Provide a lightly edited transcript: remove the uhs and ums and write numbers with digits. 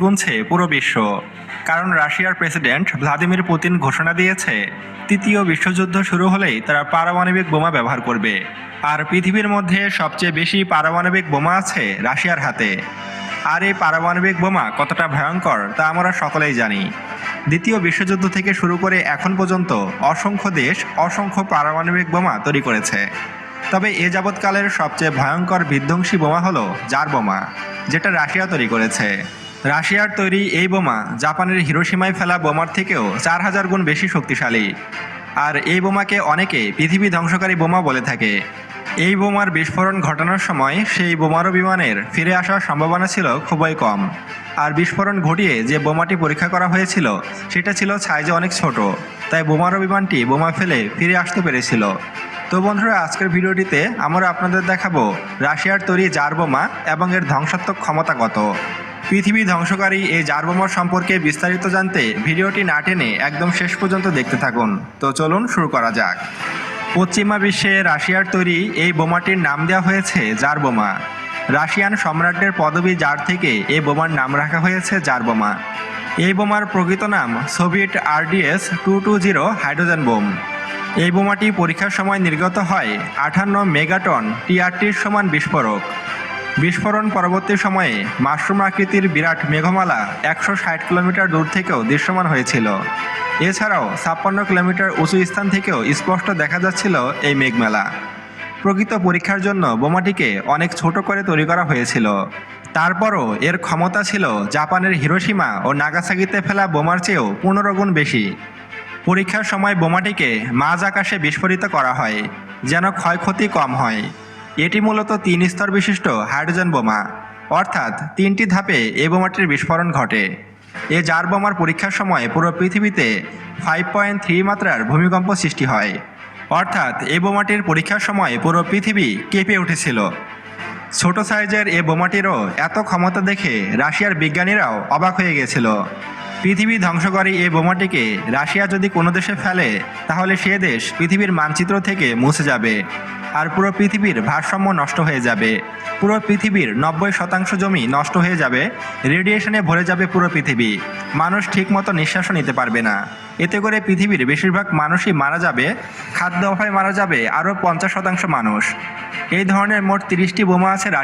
গুনছে পুরো বিশ্ব। কারণ রাশিয়ার প্রেসিডেন্ট ভ্লাদিমির পুতিন ঘোষণা দিয়েছে, তৃতীয় বিশ্বযুদ্ধ শুরু হলেই তারা পারমাণবিক বোমা ব্যবহার করবে। আর পৃথিবীর মধ্যে সবচেয়ে বেশি পারমাণবিক বোমা আছে রাশিয়ার হাতে। আর এই পারমাণবিক বোমা কতটা ভয়ঙ্কর তা আমরা সকলেই জানি। দ্বিতীয় বিশ্বযুদ্ধ থেকে শুরু করে এখন পর্যন্ত অসংখ্য দেশ অসংখ্য পারমাণবিক বোমা তৈরি করেছে। তবে এ যাবৎকালের সবচেয়ে ভয়ঙ্কর বিধ্বংসী বোমা হলো জার বোমা, যেটা রাশিয়া তৈরি করেছে। রাশিয়ার তৈরি এই বোমা জাপানের হিরোশিমায় ফেলা বোমার থেকেও 4000 গুণ বেশি শক্তিশালী। আর এই বোমাকে অনেকে পৃথিবী ধ্বংসকারী বোমা বলে থাকে। এই বোমার বিস্ফোরণ ঘটানোর সময় সেই বোমারু বিমানের ফিরে আসার সম্ভাবনা ছিল খুবই কম। আর বিস্ফোরণ ঘটিয়ে যে বোমাটি পরীক্ষা করা হয়েছিল সেটা ছিল সাইজে অনেক ছোট, তাই বোমারু বিমানটি বোমা ফেলে ফিরে আসতে পেরেছিল। তো বন্ধুরা, আজকের ভিডিওটিতে আমরা আপনাদের দেখাবো রাশিয়ার তৈরি জার বোমা এবং এর ধ্বংসাত্মক ক্ষমতা কত। পৃথিবী ধ্বংসকারী এই জার বোমা সম্পর্কে বিস্তারিত জানতে ভিডিওটি না টেনে একদম শেষ পর্যন্ত দেখতে থাকুন। তো চলুন শুরু করা যাক। পশ্চিমা বিশ্বে রাশিয়ার তৈরি এই বোমাটির নাম দেওয়া হয়েছে জার বোমা। রাশিয়ান সম্রাটের পদবী জার থেকে এই বোমার নাম রাখা হয়েছে জার বোমা। এই বোমার প্রকৃত নাম সোভিয়েট RDS-220 হাইড্রোজেন বোম। এই বোমাটি পরীক্ষার সময় নির্গত হয় 58 মেগাটন TRTর সমান বিস্ফোরক। বিস্ফোরণ পরবর্তী সময়ে মাশরুম আকৃতির বিরাট মেঘমালা 160 কিলোমিটার দূর থেকেও দৃশ্যমান হয়েছিল। এছাড়াও 56 কিলোমিটার উঁচু স্থান থেকেও স্পষ্ট দেখা যাচ্ছিল এই মেঘমেলা। প্রকৃত পরীক্ষার জন্য বোমাটিকে অনেক ছোট করে তৈরি করা হয়েছিল। তারপরও এর ক্ষমতা ছিল জাপানের হিরোশিমা ও নাগাসাকিতে ফেলা বোমার চেয়েও 15 গুণ বেশি। পরীক্ষার সময় বোমাটিকে মাঝ আকাশে বিস্ফোরিত করা হয় যেন ক্ষয়ক্ষতি কম হয়। এটি মূলত 3 স্তর বিশিষ্ট হাইড্রোজেন বোমা, অর্থাৎ 3টি ধাপে এই বোমাটির বিস্ফোরণ ঘটে। এ জার বোমার পরীক্ষার সময় পুরো পৃথিবীতে 5.3 মাত্রার ভূমিকম্প সৃষ্টি হয়। অর্থাৎ এই বোমাটির পরীক্ষার সময় পুরো পৃথিবী কেঁপে উঠেছিল। ছোট সাইজের এ বোমাটিরও এত ক্ষমতা দেখে রাশিয়ার বিজ্ঞানীরাও অবাক হয়ে গেছিল। পৃথিবী ধ্বংসকারী এই বোমাটিকে রাশিয়া যদি কোনো দেশে ফেলে তাহলে সে দেশ পৃথিবীর মানচিত্র থেকে মুছে যাবে। আর পুরো পৃথিবীর ভারসাম্য নষ্ট হয়ে যাবে। পুরো পৃথিবীর 90% জমি নষ্ট হয়ে যাবে। রেডিয়েশনে ভরে যাবে পুরো পৃথিবী। মানুষ ঠিকমতো নিঃশ্বাসও নিতে পারবে না। এতে করে পৃথিবীর বেশিরভাগ মানুষই মারা যাবে। খাদ্য অভাবে মারা যাবে আরও 50% মানুষ। এই ধরনের মোট 30টি বোমা আছে